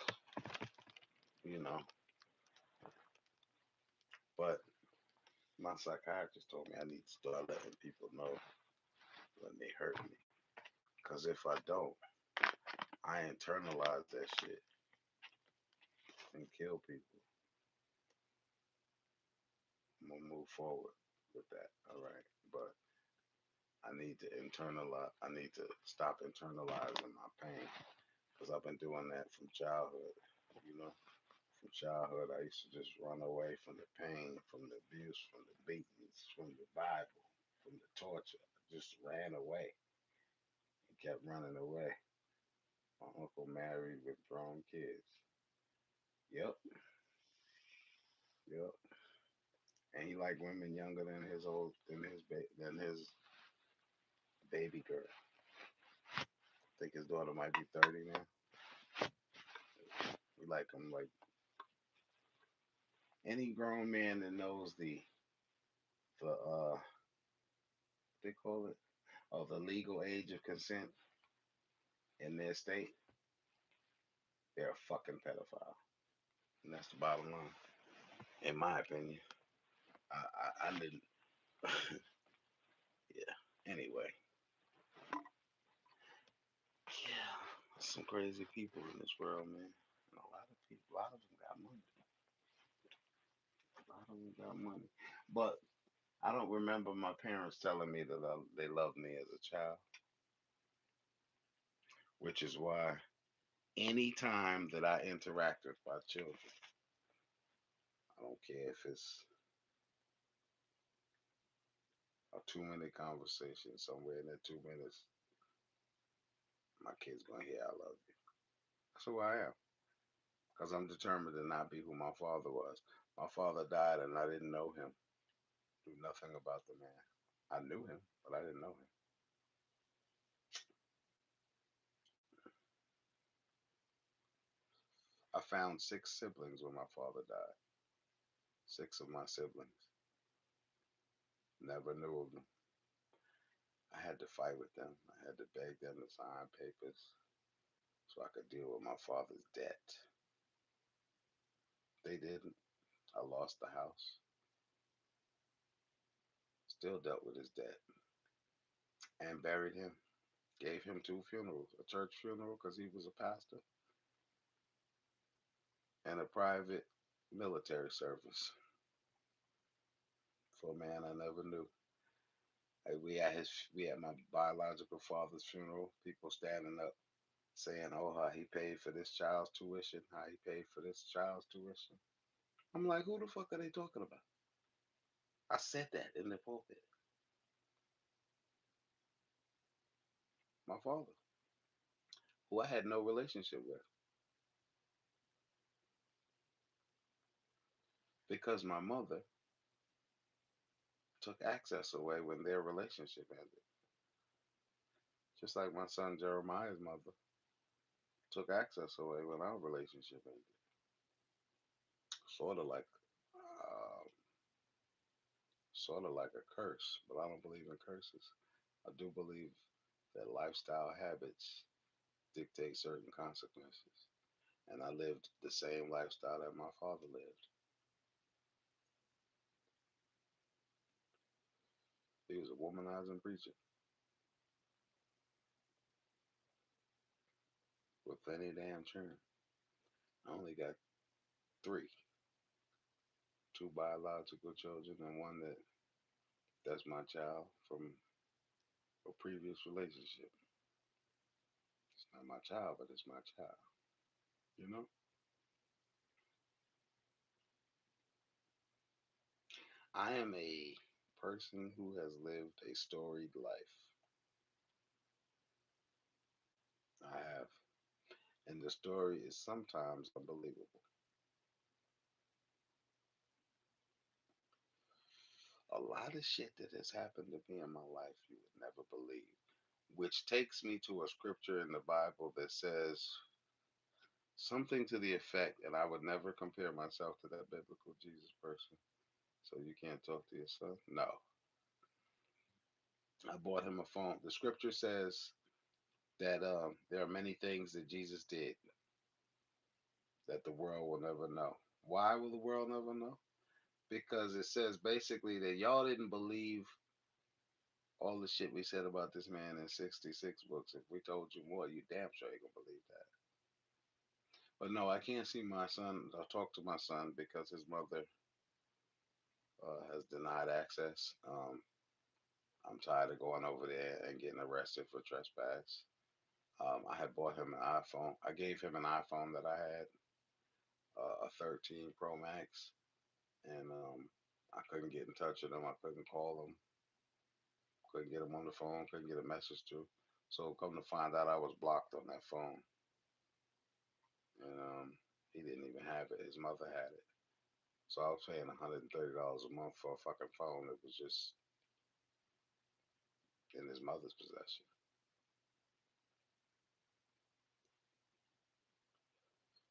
you know. But my psychiatrist told me I need to start letting people know when they hurt me. Because if I don't, I internalize that shit and kill people. I'm gonna move forward with that. All right. But I need to internalize, I need to stop internalizing my pain. Because I've been doing that from childhood, you know. From childhood, I used to just run away from the pain, from the abuse, from the beatings, from the Bible, from the torture. I just ran away and kept running away. My uncle married with grown kids. Yep, yep. And he liked women younger than his baby girl. I think his daughter might be 30 now. He like him like any grown man that knows the they call it, the legal age of consent in their state. They're a fucking pedophile, and that's the bottom line, in my opinion. I didn't. Yeah. Anyway, yeah, some crazy people in this world, man. And a lot of people, a lot of them got money. A lot of them got money. But I don't remember my parents telling me that they loved me as a child, which is why anytime that I interact with my children, I don't care if it's a 2 minute conversation somewhere in that 2 minutes, my kid's gonna hear I love you. That's who I am. Because I'm determined to not be who my father was. My father died and I didn't know him. Knew nothing about the man. I knew him, but I didn't know him. I found six siblings when my father died. Six of my siblings. Never knew of them. I had to fight with them. I had to beg them to sign papers so I could deal with my father's debt. They didn't. I lost the house. Still dealt with his debt and buried him. Gave him two funerals, a church funeral because he was a pastor, and a private military service for a man I never knew. We had my biological father's funeral. People standing up saying, "Oh, how he paid for this child's tuition, how he paid for this child's tuition." I'm like, who the fuck are they talking about? I said that in the pulpit. My father, who I had no relationship with, because my mother took access away when their relationship ended. Just like my son Jeremiah's mother took access away when our relationship ended. Sort of like, uh, sort of like a curse, but I don't believe in curses. I do believe that lifestyle habits dictate certain consequences. And I lived the same lifestyle that my father lived. He was a womanizing preacher with plenty of damn children. I only got three, two biological children and one that's my child from a previous relationship. It's not my child, but it's my child. You know, I am a person who has lived a storied life. I have, and the story is sometimes unbelievable. lot of shit that has happened to me in my life you would never believe. Which takes me to a scripture in the Bible that says something to the effect, and I would never compare myself to that biblical Jesus person. So you can't talk to your son? No. I bought him a phone. The scripture says that there are many things that Jesus did that the world will never know. Why will the world never know? Because it says basically that y'all didn't believe all the shit we said about this man in 66 books. If we told you more, you damn sure ain't gonna believe that. But no, I can't see my son or talk to my son because his mother has denied access. I'm tired of going over there and getting arrested for trespass. I had bought him an iPhone. I gave him an iPhone that I had, a 13 Pro Max, and I couldn't get in touch with him. I couldn't call him. Couldn't get him on the phone. Couldn't get a message to. So come to find out, I was blocked on that phone, and he didn't even have it. His mother had it. So I was paying $130 a month for a fucking phone that was just in his mother's possession.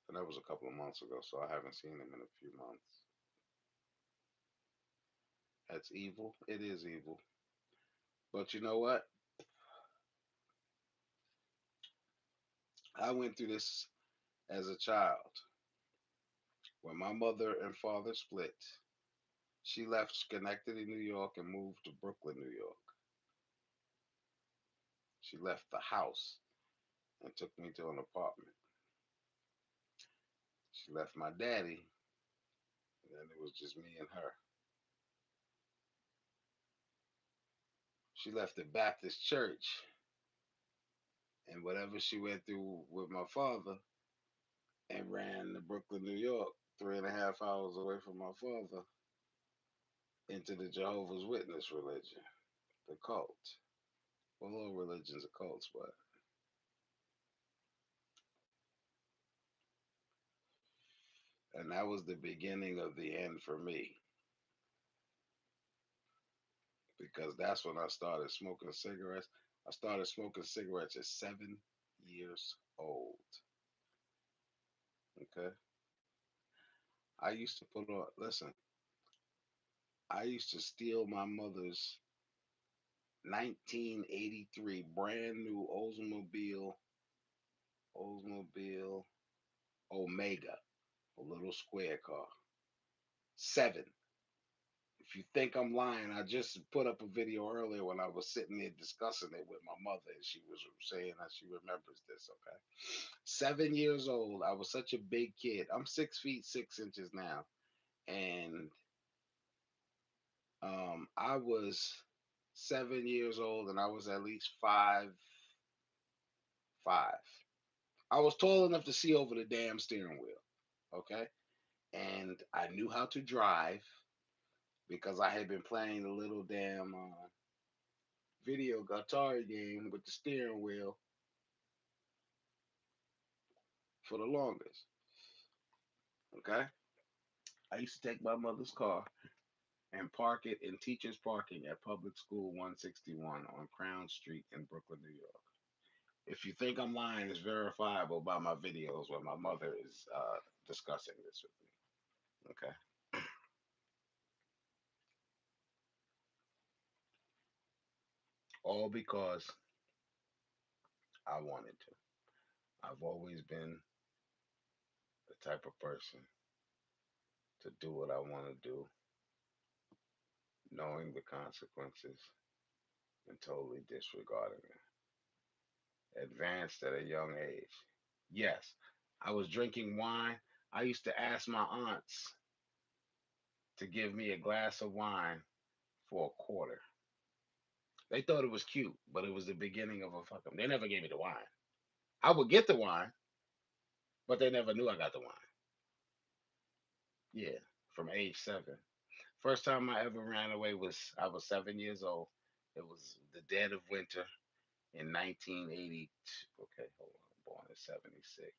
And that was a couple of months ago, so I haven't seen him in a few months. That's evil. It is evil. But you know what? I went through this as a child. When my mother and father split, she left Schenectady, New York, and moved to Brooklyn, New York. She left the house and took me to an apartment. She left my daddy, and then it was just me and her. She left the Baptist church, and whatever she went through with my father, and ran to Brooklyn, New York, 3.5 hours away from my father, into the Jehovah's Witness religion, the cult. Well, all religions are cults, but and that was the beginning of the end for me because that's when I started smoking cigarettes. I started smoking cigarettes at 7 years old. Okay, I used to put on. Listen, I used to steal my mother's 1983 brand new Oldsmobile Omega, a little square car. Seven. If you think I'm lying, I just put up a video earlier when I was sitting there discussing it with my mother, and she was saying that she remembers this. Okay, 7 years old. I was such a big kid. I'm 6 feet 6 inches now, and I was 7 years old, and I was at least 5'5". I was tall enough to see over the damn steering wheel. Okay, and I knew how to drive because I had been playing the little damn video Atari game with the steering wheel for the longest. Okay, I used to take my mother's car and park it in teachers' parking at Public School 161 on Crown Street in Brooklyn, New York. If you think I'm lying, it's verifiable by my videos where my mother is discussing this with me. Okay, all because I wanted to. I've always been the type of person to do what I want to do, knowing the consequences and totally disregarding it. Advanced at a young age. Yes, I was drinking wine. I used to ask my aunts to give me a glass of wine for a quarter. They thought it was cute, but it was the beginning of a fuck up. They never gave me the wine. I would get the wine, but they never knew I got the wine. Yeah, from age 7. First time I ever ran away was I was 7 years old. It was the dead of winter in 1980. Okay, hold on. Born in 76,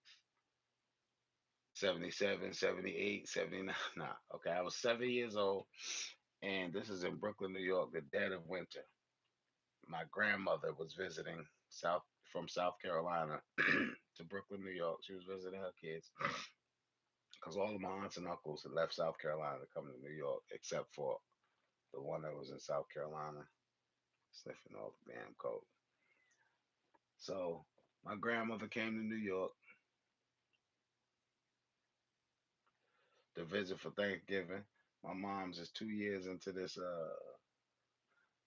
77, 78, 79. Nah, okay. I was 7 years old, And this is in Brooklyn, New York, the dead of winter. My grandmother was visiting from South Carolina to Brooklyn, New York. She was visiting her kids because all of my aunts and uncles had left South Carolina to come to New York, except for the one that was in South Carolina, sniffing all the damn coke. So my grandmother came to New York to visit for Thanksgiving. My mom's is 2 years into this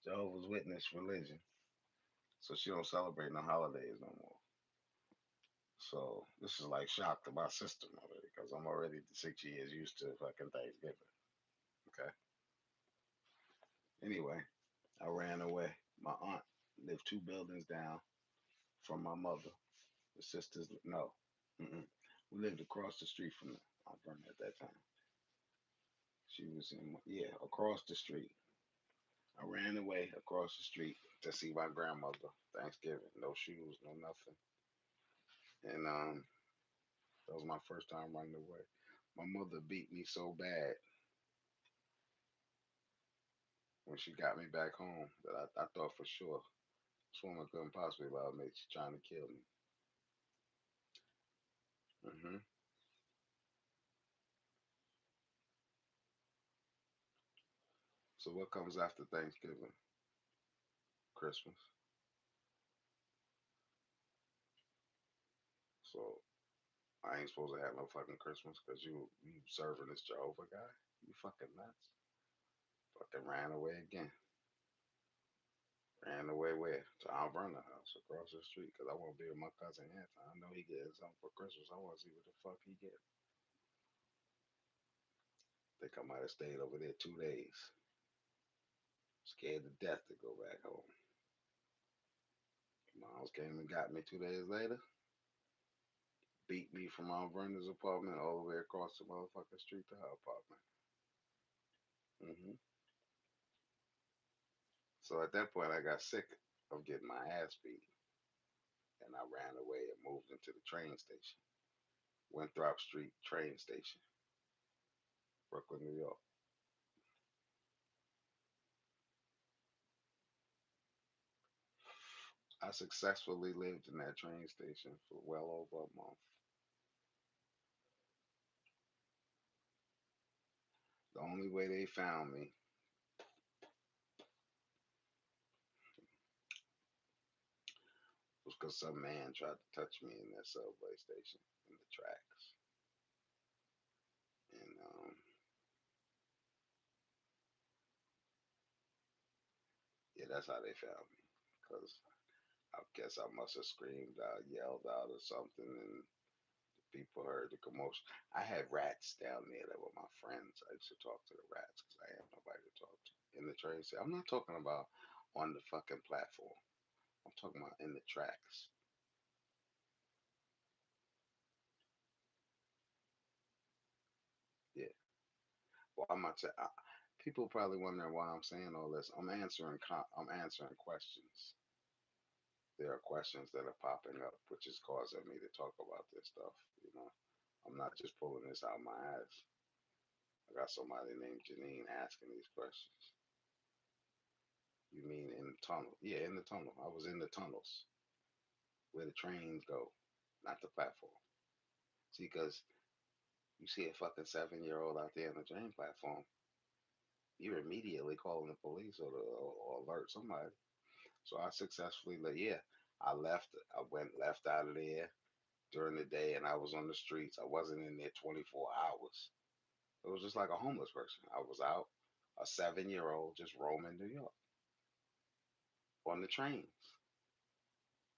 Jehovah's Witness religion, so she don't celebrate no holidays no more. So this is like shock to my system already because I'm already 6 years used to fucking Thanksgiving. Okay. Anyway, I ran away. My aunt lived 2 buildings down from my mother. The sisters, no. Mm-mm. We lived across the street from Aunt Verna at that time. She was in, yeah, across the street. I ran away across the street to see my grandmother Thanksgiving. No shoes, no nothing. And that was my first time running away. My mother beat me so bad when she got me back home that I thought for sure this woman couldn't possibly love me. She's trying to kill me. Hmm. So what comes after Thanksgiving? Christmas. So I ain't supposed to have no fucking Christmas because you serving this Jehovah guy. You fucking nuts. Fucking ran away again. Ran away where? To Aunt Verna's house across the street because I want to be with my cousin Anton. I know he getting something for Christmas. I want to see what the fuck he get. Think I might have stayed over there 2 days. Scared to death to go back home. Moms came and got me 2 days later. Beat me from Mount Vernon's apartment all the way across the motherfucking street to her apartment. Hmm. So at that point, I got sick of getting my ass beat, and I ran away and moved into the train station, Winthrop Street train station, Brooklyn, New York. I successfully lived in that train station for well over a month. The only way they found me was because some man tried to touch me in that subway station in the tracks, and yeah, that's how they found me. Because I guess I must have screamed out, yelled out, or something, and people heard the commotion. I had rats down there that were my friends. I used to talk to the rats because I had nobody to talk to in the train. I'm not talking about on the fucking platform. I'm talking about in the tracks. Yeah. Well, I'm not. People probably wondering why I'm saying all this. I'm answering questions. There are questions that are popping up, which is causing me to talk about this stuff. You know, I'm not just pulling this out of my ass. I got somebody named Janine asking these questions. You mean in the tunnel? Yeah, in the tunnel. I was in the tunnels where the trains go, not the platform. See, because you see a fucking 7 year old out there on the train platform, you're immediately calling the police or alert somebody. So I successfully, yeah, I left. I went left out of there during the day, and I was on the streets. I wasn't in there 24 hours. It was just like a homeless person. I was out, a 7 year old just roaming New York on the trains.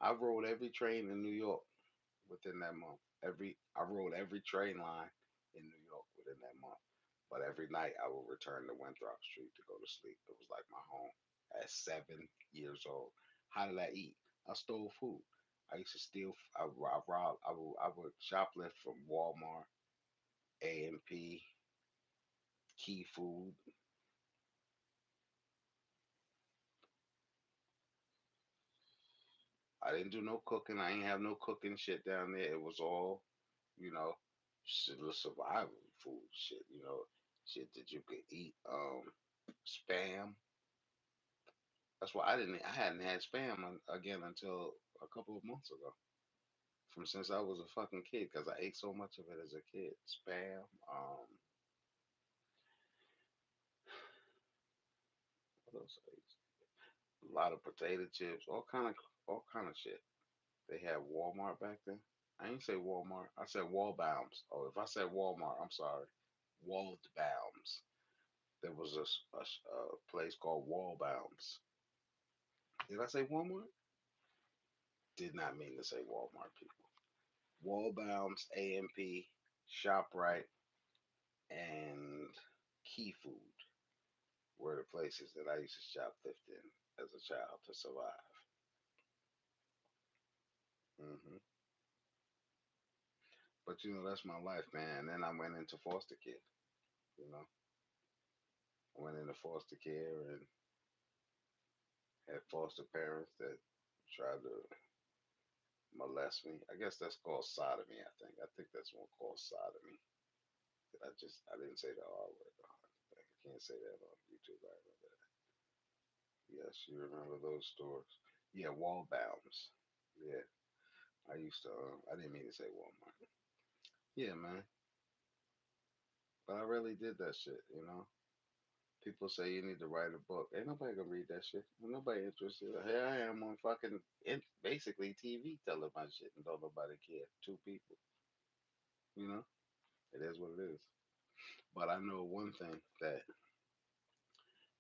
I rode every train in New York within that month. I rode every train line in New York within that month. But every night I would return to Winthrop Street to go to sleep. It was like my home at 7 years old. How did I eat? I stole food. I used to steal. I robbed. I would shoplift from Walmart, A&P, Key Food. I didn't do no cooking. I ain't have no cooking shit down there. It was all, you know, shit, the survival food shit. Shit that you could eat. Spam. That's why I hadn't had spam again until a couple of months ago. From since I was a fucking kid, because I ate so much of it as a kid. Spam. What else I ate? A lot of potato chips. All kind of shit. They had Walmart back then. I ain't say Walmart. I said Wallbounds. Oh, if I said Walmart, I'm sorry. Wallbounds. There was a place called Wallbounds. Did I say Walmart? Did not mean to say Walmart, people. Wallbounds, AMP, ShopRite, and Key Food were the places that I used to shoplift in as a child to survive. hmm But that's my life, man. And then I went into foster care. You know, I went into foster care and had foster parents that tried to molest me. I guess that's called sodomy. I think that's one called sodomy. I didn't say the R word. I can't say that on YouTube. I remember that. Yes, you remember those stores? Yeah, Wallbounds. Yeah, I used to. I didn't mean to say Walmart. Yeah, man. But I really did that shit. People say you need to write a book. Ain't nobody gonna read that shit. Ain't nobody interested. Here I am on fucking basically TV telling my shit and don't nobody care. Two people. You know, it is what it is. But I know one thing that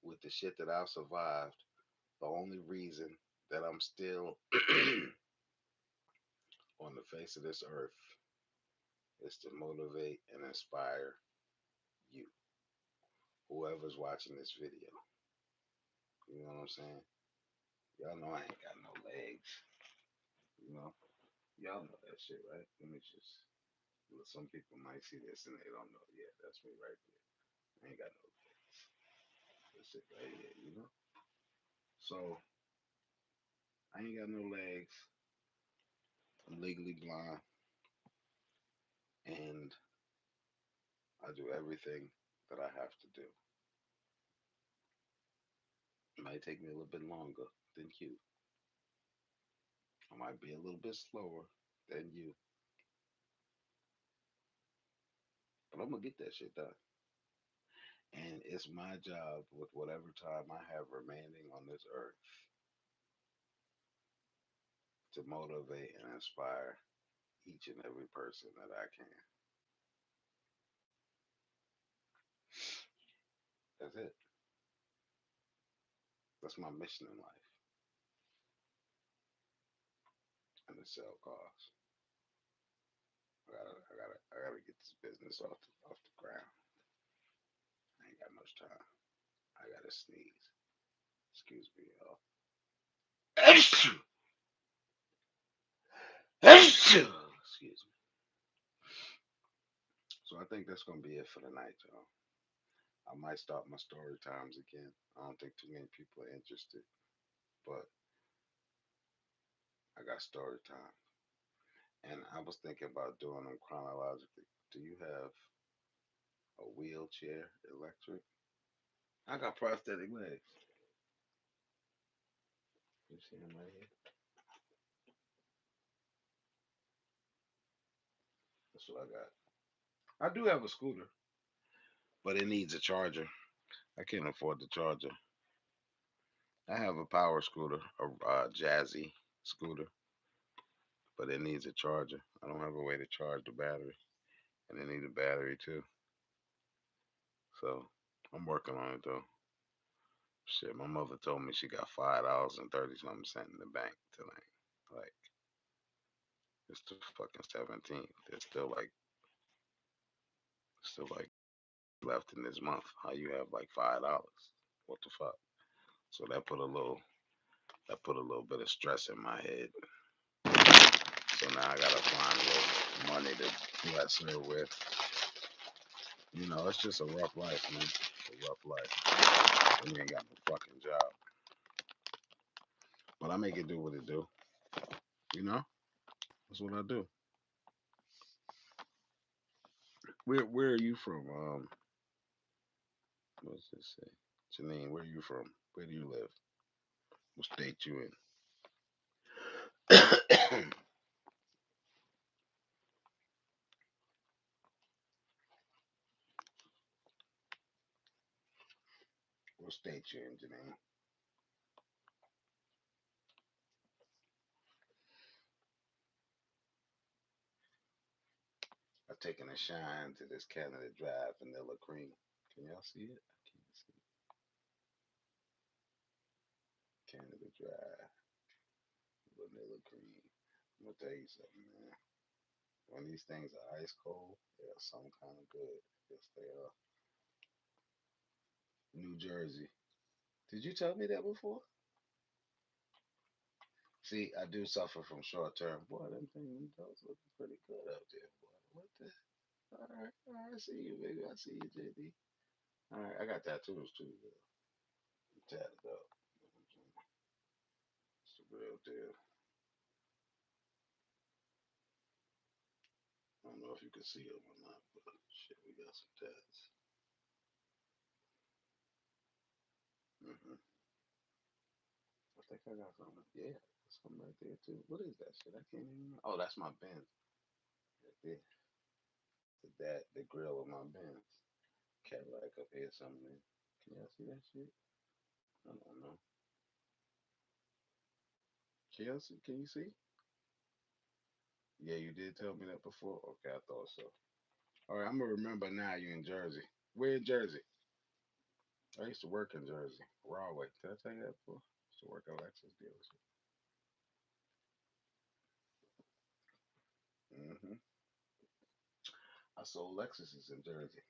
with the shit that I've survived, the only reason that I'm still on the face of this earth is to motivate and inspire you, whoever's watching this video. You know what I'm saying? Y'all know I ain't got no legs. You know, y'all know that shit, right? Let me just. Some people might see this and they don't know. Yeah, that's me right there. I ain't got no legs. This shit right here. So I ain't got no legs. I'm legally blind, and I do everything that I have to do. It might take me a little bit longer than you. I might be a little bit slower than you, but I'm gonna get that shit done. And it's my job with whatever time I have remaining on this earth to motivate and inspire each and every person that I can. That's it. That's my mission in life. And to sell cars. I gotta get this business off the ground. I ain't got much time. I gotta sneeze. Excuse me, y'all. Excuse me. So I think that's gonna be it for the night, y'all. I might start my story times again. I don't think too many people are interested, but I got story time. And I was thinking about doing them chronologically. Do you have a wheelchair electric? I got prosthetic legs. You see them right here? That's what I got. I do have a scooter, but it needs a charger. I can't afford the charger. I have a power scooter, a Jazzy scooter, but it needs a charger. I don't have a way to charge the battery, and it needs a battery too. So I'm working on it though. Shit, my mother told me she got $5 and 30 something cent in the bank tonight. Like it's the fucking 17th. There's still like left in this month. How you have like $5? What the fuck? So that put a little bit of stress in my head. So now I gotta find a little money to bless her with. It's just a rough life, man. It's a rough life. And you ain't got no fucking job. But I make it do what it do. You know? That's what I do. Where are you from? What's this say? Janine, where you from? Where do you live? What state you in? What state you in, Janine? I'm taking a shine to this Canada Dry vanilla cream. Can y'all see it? I can't see it. Canada Dry vanilla cream. I'm gonna tell you something, man. When these things are ice cold, they're some kind of good. Yes, they are. New Jersey. Did you tell me that before? See, I do suffer from short term. Boy, them things those looking pretty good up there, boy. What the? All right, I see you, baby. I see you, JD. All right, I got tattoos too, girl. I'm tatted up. It's the real deal. I don't know if you can see them or not, but shit, we got some tats. Hmm. I think I got something. Yeah, there's something right there too. What is that shit? I can't even. Oh, that's my Benz. Right there. The grill of my Benz. Cadillac up here somewhere. Can y'all see that shit? I don't know. Can y'all see? Can you see? Yeah, you did tell me that before. Okay, I thought so. All right, I'm gonna remember now. You in Jersey? Where in Jersey? I used to work in Jersey, Rahway. Did I tell you that before? I used to work at Lexus dealership. Hmm. I sold Lexuses in Jersey.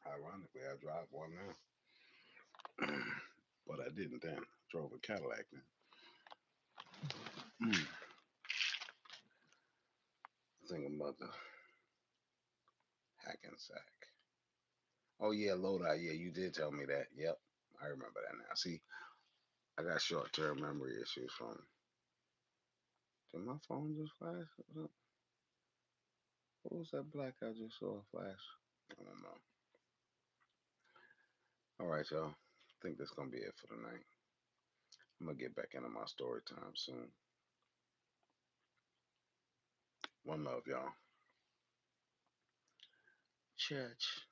Ironically, I drive one now, but I didn't then. Drove a Cadillac then. Mm. Thinking about the Hackensack. Oh yeah, Lodi. Yeah, you did tell me that. Yep, I remember that now. See, I got short-term memory issues from. Did my phone just flash? What was that black I just saw flash? I don't know. All right, y'all. I think that's gonna be it for tonight. I'm gonna get back into my story time soon. One love, y'all. Church.